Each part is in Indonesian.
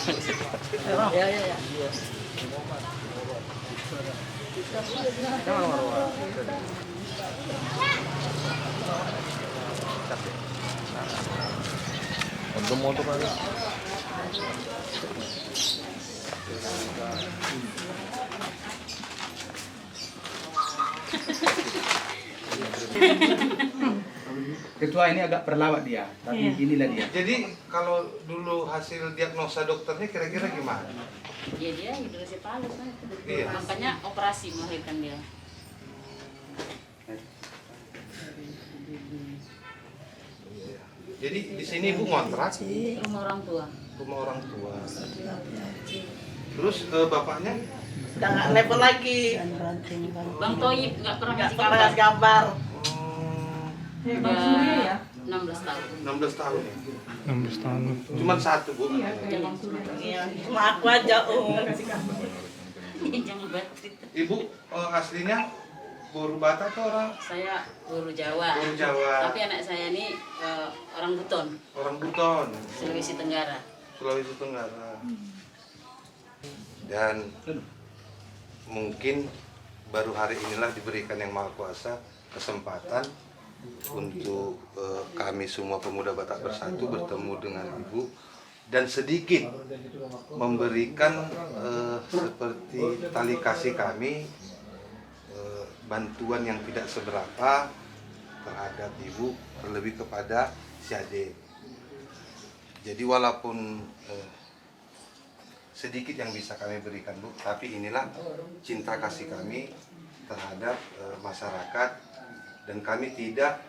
Ya, ya, ya. Untuk motor kali. Ketua ini agak perlawak dia, tapi inilah dia. Jadi kalau dulu hasil diagnosa dokternya kira-kira gimana? Ya dia hidrosefalus kan. Iya. Makanya operasi melahirkan dia. Jadi di sini ibu ngontrak Rumah orang tua. rumah orang tua. Terus bapaknya? Udah nggak level lagi. Bang Toyib nggak pernah Nggak kasih pernah kabar. kasih kabar. Udah 16 tahun. 16 tahun ya? 16 tahun. Cuman satu bu. Iya, cuma aku aja Jangan batik. Ibu aslinya Boru Batak tuh orang Saya guru Jawa. Guru Jawa. Tapi anak saya ini orang Buton, orang Buton, Sulawesi Tenggara. Sulawesi Tenggara. Dan mungkin baru hari inilah diberikan Yang Maha Kuasa kesempatan untuk kami semua pemuda Batak Bersatu bertemu dengan Ibu dan sedikit memberikan seperti tali kasih kami bantuan yang tidak seberapa terhadap Ibu, terlebih kepada si Ade. Jadi walaupun sedikit yang bisa kami berikan Bu, tapi inilah cinta kasih kami terhadap masyarakat, dan kami tidak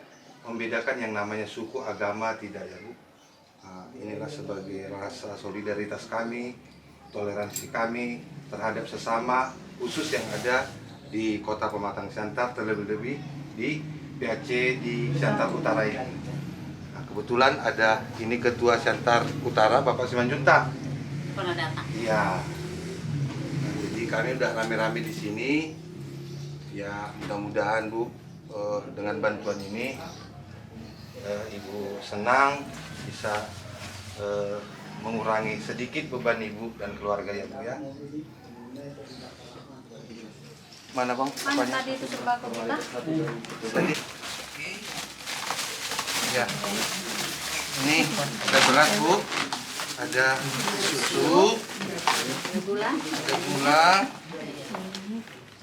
membedakan yang namanya suku, agama, tidak ya Bu. Inilah sebagai rasa solidaritas kami, toleransi kami terhadap sesama, khusus yang ada di Kota Pematang Siantar, terlebih-lebih di PAC di Siantar Utara ini. Nah, kebetulan ada ini Ketua Siantar Utara, Bapak Simanjuntak. Pernah datang. Iya. Nah, jadi kami udah rame-rame di sini. Ya, mudah-mudahan Bu, dengan bantuan ini Ibu senang bisa mengurangi sedikit beban Ibu dan keluarga ya Bu ya. Mana Bang? Mana tadi itu sembako kita? Tadi. Ya. Ini ada beras Bu, ada susu, Ada gula, ada gula,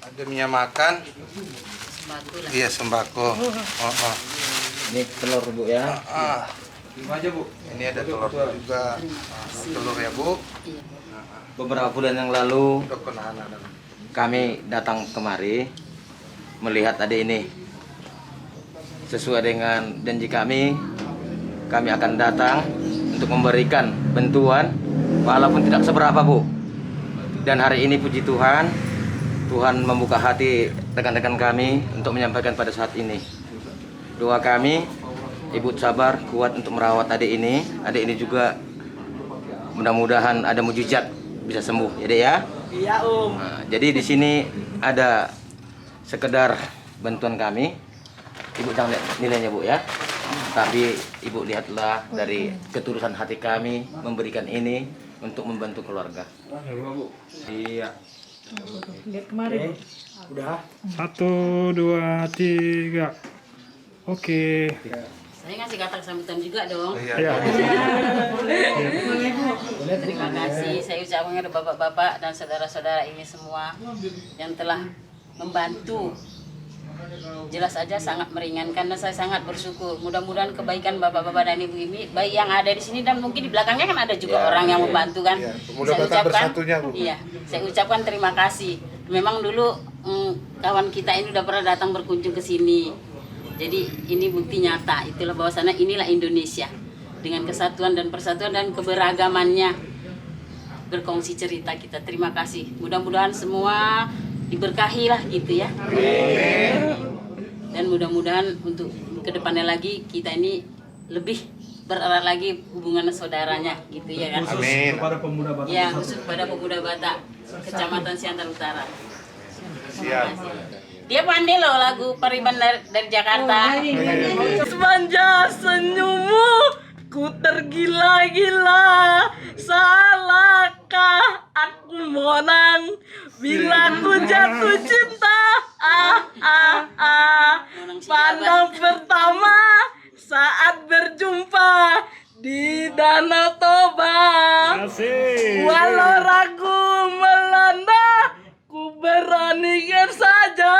ada minyak makan, sembako lah. iya sembako. Ini telur Bu ya. Lima aja Bu. Ini ada telur juga. Telur ya Bu. Iya. Beberapa bulan yang lalu Udah kenalan. kami datang kemari melihat adik ini. Sesuai dengan janji kami akan datang untuk memberikan bantuan walaupun tidak seberapa Bu. Dan hari ini puji Tuhan, Tuhan membuka hati rekan-rekan kami untuk menyampaikan pada saat ini. Doa kami, Ibu sabar, kuat untuk merawat adik ini. Adik ini juga mudah-mudahan ada mujizat bisa sembuh, ya Dek ya. Iya Nah, jadi di sini ada sekedar bantuan kami. Ibu jangan lihat nilainya Bu ya. Tapi Ibu lihatlah dari ketulusan hati kami memberikan ini untuk membantu keluarga. Iya. Lihat kemarin. Udah. 1, 2, 3. Oke. Saya ngasih kata sambutan juga dong. Iya. Terima kasih saya ucapkan kepada bapak-bapak dan saudara-saudara ini semua yang telah membantu. Jelas saja sangat meringankan dan saya sangat bersyukur. Mudah-mudahan kebaikan bapak-bapak dan ibu ini, baik yang ada di sini dan mungkin di belakangnya kan ada juga orang yang membantu kan. Iya, pemuda Batak Bersatunya, Bu. Iya, saya ucapkan terima kasih. Memang dulu kawan kita ini udah pernah datang berkunjung ke sini. Jadi ini bukti nyata, itulah bahwasannya inilah Indonesia dengan kesatuan dan persatuan dan keberagamannya berkongsi cerita kita. Terima kasih. Mudah-mudahan semua diberkahi lah gitu ya. Dan mudah-mudahan untuk kedepannya lagi kita ini lebih bererat lagi hubungan saudaranya gitu ya kan. Amin. Kepada pemuda Batak. Ya, khusus pada pemuda Batak Kecamatan Siantar Utara. Siap. Dia pandai loh lagu Pariban dari Jakarta. Semanja senyummu ku tergila-gila, salah monang bila ku jatuh cinta. Pandang pertama saat berjumpa di Danau Toba. Asik. Walau ragu melanda, ku beranikan saja.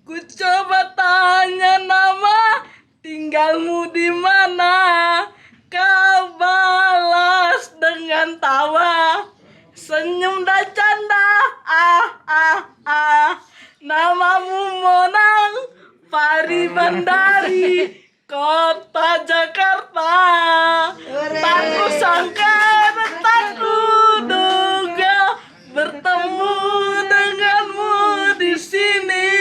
Ku coba tanya nama, tinggalmu di mana? Kau balas dengan tawa, senyum dan canda. Namamu Monang Pari Bandari, kota Jakarta. Tak ku sangka dan tak ku duga bertemu denganmu di sini.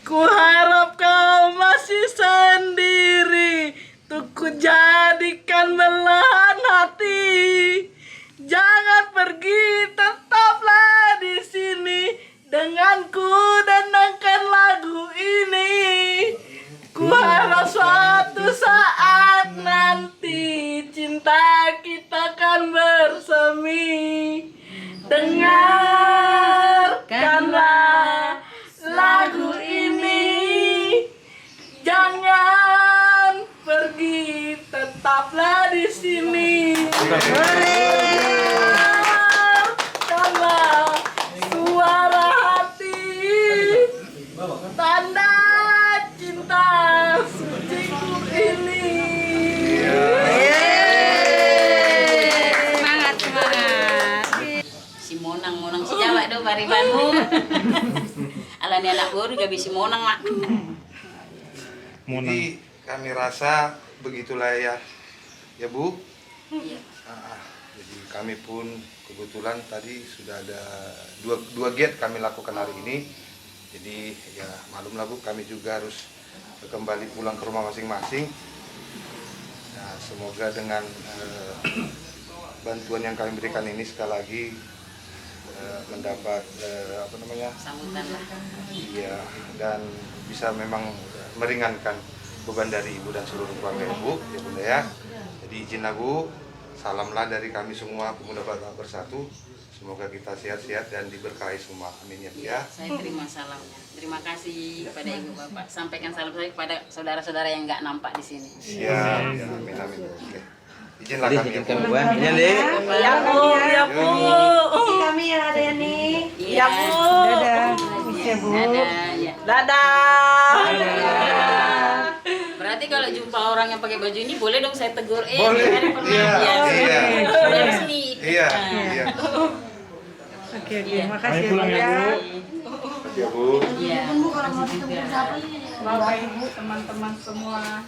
Ku harap kau masih sendiri, tuh ku jadikan belahan hati. Jangan pergi, tetaplah di sini denganku denangkan lagu ini. Ku harap suatu saat nanti cinta kita akan bersemi. Dengarkanlah lagu ini. Jangan pergi, tetaplah di sini. Dengarkanlah suara hati, tanda cinta suciku ini. Si Monang si Jawa do baribanmu. Ala ni anak baru gak bisa Monang mak. Monang. Jadi kami rasa begitulah ya Bu. Iya. Jadi kami pun kebetulan tadi sudah ada dua gate kami lakukan hari ini. Jadi ya malumlah Bu, kami juga harus kembali pulang ke rumah masing-masing. Nah, semoga dengan bantuan yang kami berikan ini sekali lagi mendapat Sambutan lah. iya, dan bisa memang meringankan beban dari Ibu dan seluruh keluarga Ibu ya Bunda ya. Jadi izinlah Bu, salamlah dari kami semua Pemuda Batak Bersatu. Semoga kita sehat-sehat dan diberkahi semua. Amin ya Bu ya. Saya terima salamnya. Terima kasih kepada Ibu Bapak. Sampaikan salam saya kepada saudara-saudara yang nggak nampak di sini. Siap. Ya, amin amin. Oke. Izinlah Jadi kami ya izin kami Bu. buah. Izin deh. Ya Bu, ya Bu. Kami yang ada yang nih. Ya Bu. Dadah. Bisa Bu. Ada ya. Dadah. Berarti kalau jumpa orang yang pakai baju ini boleh dong saya tegur. Boleh. Gimana pernah? Iya, iya. Dari sini. Iya, Nah, iya. Oke, Iya. makasih Ayo pulang ya, Bu. Ya Bu. Iya. Bapak Ibu, teman-teman semua.